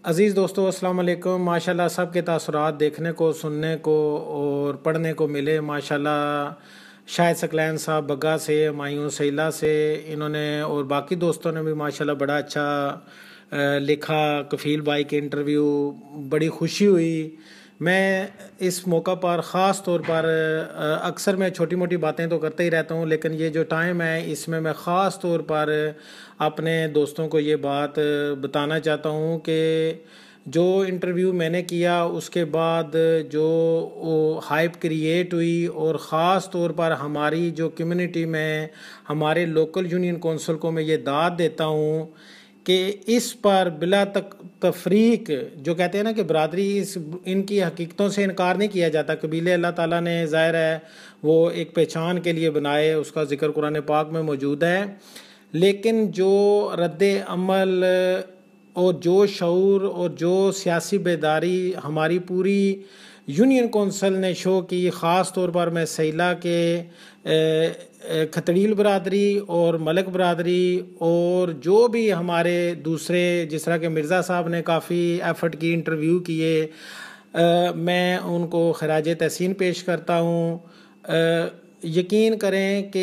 अज़ीज़ दोस्तों, अस्सलाम वालेकुम। माशाल्लाह सबके तासुरात देखने को, सुनने को और पढ़ने को मिले। माशाल्लाह शाहिद सकलैन साहब बग्गा से, मायूं सैला से, इन्होंने और बाकी दोस्तों ने भी माशाल्लाह बड़ा अच्छा लिखा। कफ़ील भाई के इंटरव्यू, बड़ी खुशी हुई। मैं इस मौका पर ख़ास तौर पर अक्सर मैं छोटी मोटी बातें तो करता ही रहता हूँ, लेकिन ये जो टाइम है इसमें मैं ख़ास तौर पर अपने दोस्तों को ये बात बताना चाहता हूँ कि जो इंटरव्यू मैंने किया उसके बाद जो हाइप क्रिएट हुई, और ख़ास तौर पर हमारी जो कम्युनिटी में हमारे लोकल यूनियन कौंसिल को मैं ये दाद देता हूँ कि इस पर बिला तफरीक जो कहते हैं ना कि बरादरी, इनकी हकीकतों से इनकार नहीं किया जाता। कबीले अल्लाह ताला ने ज़ाहिर है वो एक पहचान के लिए बनाए, उसका ज़िक्र कुरान पाक में मौजूद है। लेकिन जो रद्द अमल और जो शऊर और जो सियासी बेदारी हमारी पूरी यूनियन कौंसिल ने शो की, ख़ास तौर पर मैं सैला के खतड़ील बरादरी और मलक बरादरी और जो भी हमारे दूसरे, जिस तरह के मिर्ज़ा साहब ने काफ़ी एफ़र्ट की, इंटरव्यू किए, मैं उनको खराज तहसीन पेश करता हूँ। यकीन करें कि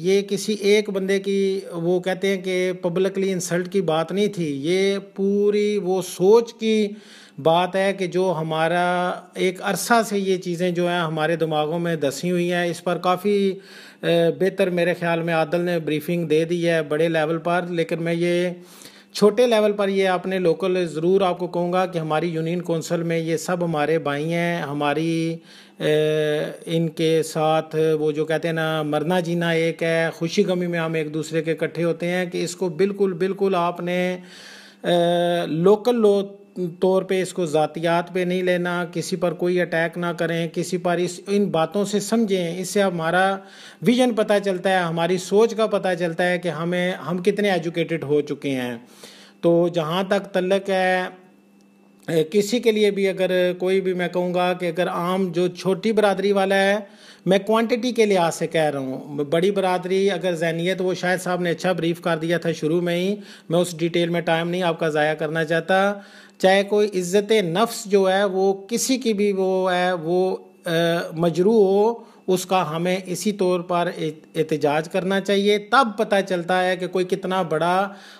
ये किसी एक बंदे की, वो कहते हैं कि पब्लिकली इंसल्ट की बात नहीं थी, ये पूरी वो सोच की बात है कि जो हमारा एक अरसा से ये चीज़ें जो हैं हमारे दिमागों में धसी हुई हैं। इस पर काफ़ी बेहतर मेरे ख्याल में आदल ने ब्रीफिंग दे दी है बड़े लेवल पर, लेकिन मैं ये छोटे लेवल पर ये अपने लोकल ज़रूर आपको कहूँगा कि हमारी यूनियन कौंसिल में ये सब हमारे भाई हैं। हमारी इनके साथ वो जो कहते हैं ना, मरना जीना एक है, खुशी गमी में हम एक दूसरे के इकट्ठे होते हैं, कि इसको बिल्कुल बिल्कुल आपने लोकल तौर पे इसको ज़ातियात पे नहीं लेना, किसी पर कोई अटैक ना करें, किसी पर इन बातों से समझें। इससे हमारा विजन पता चलता है, हमारी सोच का पता चलता है कि हम कितने एजुकेटेड हो चुके हैं। तो जहाँ तक तल्लक है किसी के लिए भी, अगर कोई भी, मैं कहूँगा कि अगर आम जो छोटी बरादरी वाला है, मैं क्वांटिटी के लिहाज से कह रहा हूँ, बड़ी बरादरी अगर ज़हनियत, वो शायद साहब ने अच्छा ब्रीफ कर दिया था शुरू में ही, मैं उस डिटेल में टाइम नहीं आपका ज़ाया करना चाहता। चाहे कोई इज़्ज़त नफ्स जो है वो किसी की भी वो है, वो मजरू हो, उसका हमें इसी तौर पर एहतजाज करना चाहिए। तब पता चलता है कि कोई कितना बड़ा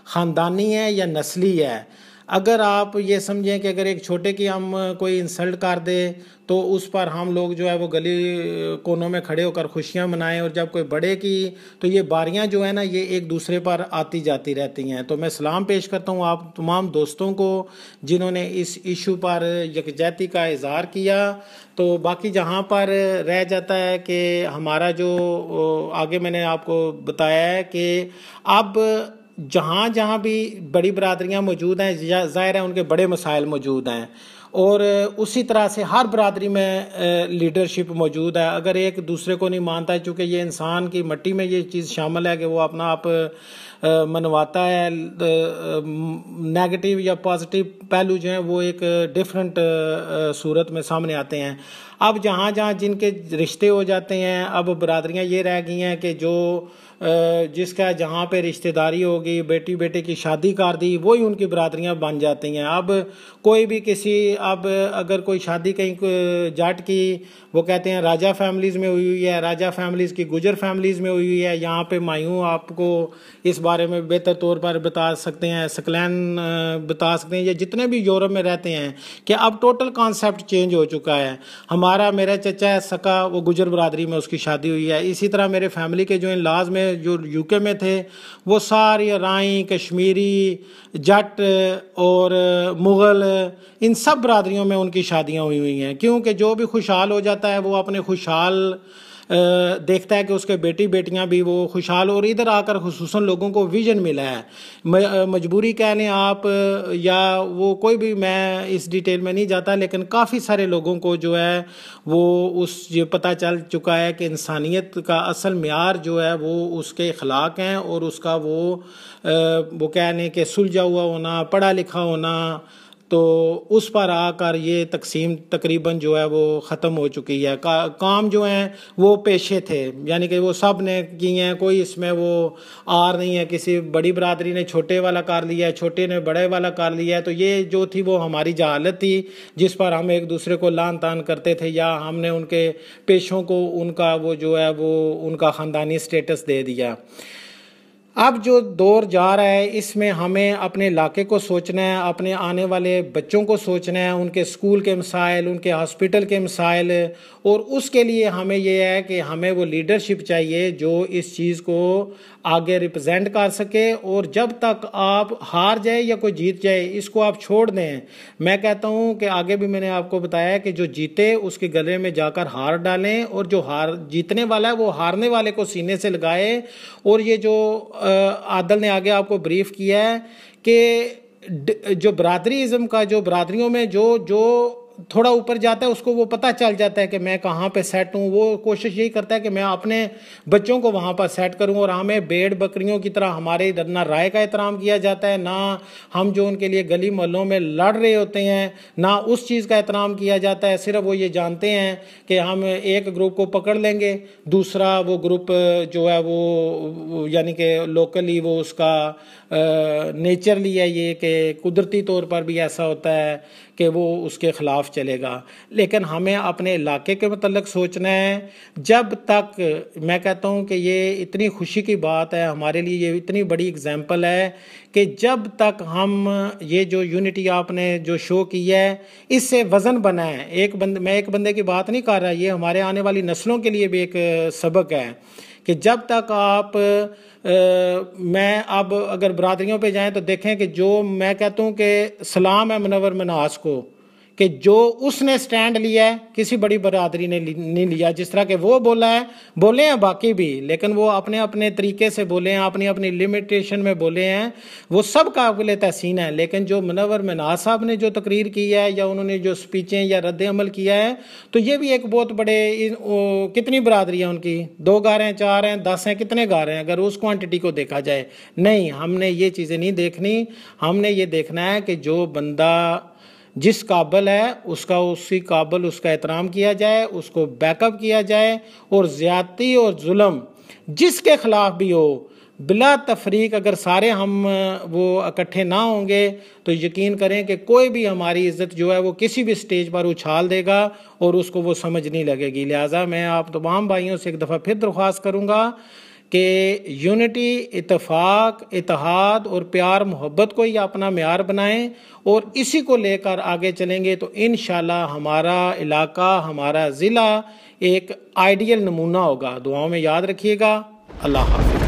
ख़ानदानी है या नस्ली है। अगर आप ये समझें कि अगर एक छोटे की हम कोई इंसल्ट कर दे तो उस पर हम लोग जो है वो गली कोनों में खड़े होकर खुशियां मनाएं, और जब कोई बड़े की, तो ये बारियां जो है ना ये एक दूसरे पर आती जाती रहती हैं। तो मैं सलाम पेश करता हूँ आप तमाम दोस्तों को जिन्होंने इस इशू पर यकजहती का इजहार किया। तो बाकी जहाँ पर रह जाता है कि हमारा जो आगे मैंने आपको बताया है कि अब जहाँ जहाँ भी बड़ी बरादरियाँ मौजूद हैं, ज़ाहिर है उनके बड़े मसाइल मौजूद हैं, और उसी तरह से हर बरादरी में लीडरशिप मौजूद है। अगर एक दूसरे को नहीं मानता है, चूँकि ये इंसान की मट्टी में ये चीज़ शामिल है कि वो अपना आप मनवाता है, नेगेटिव या पॉजिटिव पहलू जो हैं वो एक डिफरेंट सूरत में सामने आते हैं। अब जहाँ जहाँ जिनके रिश्ते हो जाते हैं, अब बरादरियाँ ये रह गई हैं कि जो जिसका जहाँ पे रिश्तेदारी होगी, बेटी बेटे की शादी कर दी, वही उनकी बरादरियाँ बन जाती हैं। अब कोई भी किसी, अब अगर कोई शादी कहीं जाट की, वो कहते हैं राजा फैमिलीज़ में हुई हुई है, राजा फैमिलीज़ की गुजर फैमिलीज़ में हुई हुई है। यहाँ पे मायूं आपको इस बारे में बेहतर तौर पर बता सकते हैं, सकलैन बता सकते हैं, ये जितने भी यूरोप में रहते हैं, कि अब टोटल कॉन्सेप्ट चेंज हो चुका है। मेरा चचा है सका, वो गुजर बरादरी में उसकी शादी हुई है। इसी तरह मेरे फैमिली के जो इन लाज में जो यूके में थे, वो सारी राई, कश्मीरी, जट और मुग़ल, इन सब बरादरियों में उनकी शादियां हुई हैं। क्योंकि जो भी खुशहाल हो जाता है वो अपने खुशहाल देखता है कि उसके बेटी बेटियां भी वो खुशहाल, और इधर आकर खुसूसन लोगों को विजन मिला है। मजबूरी कह लें आप या वो कोई भी, मैं इस डिटेल में नहीं जाता, लेकिन काफ़ी सारे लोगों को जो है वो ये पता चल चुका है कि इंसानियत का असल म्यार जो है वो उसके अखलाक हैं, और उसका वो कह लें कि सुलझा हुआ होना, पढ़ा लिखा होना, तो उस पर आकर ये तकसीम तकरीबन जो है वो ख़त्म हो चुकी है। काम जो हैं वो पेशे थे, यानी कि वो सब ने किए हैं, कोई इसमें वो आर नहीं है। किसी बड़ी बरादरी ने छोटे वाला कर लिया है, छोटे ने बड़े वाला कर लिया है। तो ये जो थी वो हमारी जहालत थी जिस पर हम एक दूसरे को लान तान करते थे, या हमने उनके पेशों को उनका वो जो है वो उनका ख़ानदानी स्टेटस दे दिया। अब जो दौर जा रहा है इसमें हमें अपने इलाके को सोचना है, अपने आने वाले बच्चों को सोचना है, उनके स्कूल के मसाइल, उनके हॉस्पिटल के मसाइल, और उसके लिए हमें ये है कि हमें वो लीडरशिप चाहिए जो इस चीज़ को आगे रिप्रेजेंट कर सके। और जब तक आप हार जाए या कोई जीत जाए इसको आप छोड़ दें। मैं कहता हूँ कि आगे भी मैंने आपको बताया कि जो जीते उसके गले में जाकर हार डालें, और जो हार जीतने वाला है वो हारने वाले को सीने से लगाए। और ये जो आदल ने आगे आपको ब्रीफ किया है कि जो बरादरीज़म का, जो बरादरियों में जो थोड़ा ऊपर जाता है उसको वो पता चल जाता है कि मैं कहाँ पे सेट हूँ, वो कोशिश यही करता है कि मैं अपने बच्चों को वहाँ पर सेट करूँ। और हमें भेड़ बकरियों की तरह हमारे इधर ना राय का एहतराम किया जाता है, ना हम जो उनके लिए गली मोहल्लों में लड़ रहे होते हैं ना उस चीज़ का एहतराम किया जाता है। सिर्फ वो ये जानते हैं कि हम एक ग्रुप को पकड़ लेंगे, दूसरा वो ग्रुप जो है वो यानी कि लोकली वो उसका नेचरली है ये कि कुदरती तौर पर भी ऐसा होता है कि वो उसके ख़िलाफ़ चलेगा। लेकिन हमें अपने इलाके के मतलब सोचना है। जब तक मैं कहता हूँ कि ये इतनी खुशी की बात है हमारे लिए, ये इतनी बड़ी एग्जाम्पल है कि जब तक हम ये जो यूनिटी आपने जो शो की है इससे वज़न बना है। मैं एक बंदे की बात नहीं कर रहा, ये हमारे आने वाली नस्लों के लिए भी एक सबक है कि जब तक आप मैं अब अगर बरादरियों पे जाएं तो देखें कि जो मैं कहता हूँ कि सलाम है मुनव्वर मनास को कि जो उसने स्टैंड लिया है किसी बड़ी बरादरी ने नहीं लिया। जिस तरह के वो बोले हैं बाकी भी, लेकिन वो अपने अपने तरीके से बोले हैं, अपनी अपनी लिमिटेशन में बोले हैं, वो सब काबिल तहसीन है। लेकिन जो मुनव्वर मनास साहब ने जो तकरीर की है या उन्होंने जो स्पीचें या रद्द अमल किया है, तो ये भी एक बहुत बड़े कितनी बरादरी है उनकी, 2 घर हैं, 4 हैं, 10 हैं, कितने घर हैं अगर उस क्वान्टिटी को देखा जाए। नहीं, हमने ये चीज़ें नहीं देखनी। हमने ये देखना है कि जो बंदा जिस काबिल है उसका उसी काबिल उसका एहतराम किया जाए, उसको बैकअप किया जाए, और ज़्यादती और जुल्म जिसके ख़िलाफ़ भी हो बिला तफरीक अगर सारे हम वो इकट्ठे ना होंगे तो यकीन करें कि कोई भी हमारी इज़्ज़त जो है वो किसी भी स्टेज पर उछाल देगा और उसको वो समझ नहीं लगेगी। लिहाजा मैं आप तमाम भाइयों से एक दफ़ा फिर दरख्वास्त करूँगा कि यूनिटी, इत्तेफाक, इत्तेहाद और प्यार मोहब्बत को ही अपना मेयार बनाएं, और इसी को लेकर आगे चलेंगे तो इंशाल्लाह हमारा इलाका, हमारा ज़िला एक आइडियल नमूना होगा। दुआओं में याद रखिएगा। अल्लाह हाफ़िज़।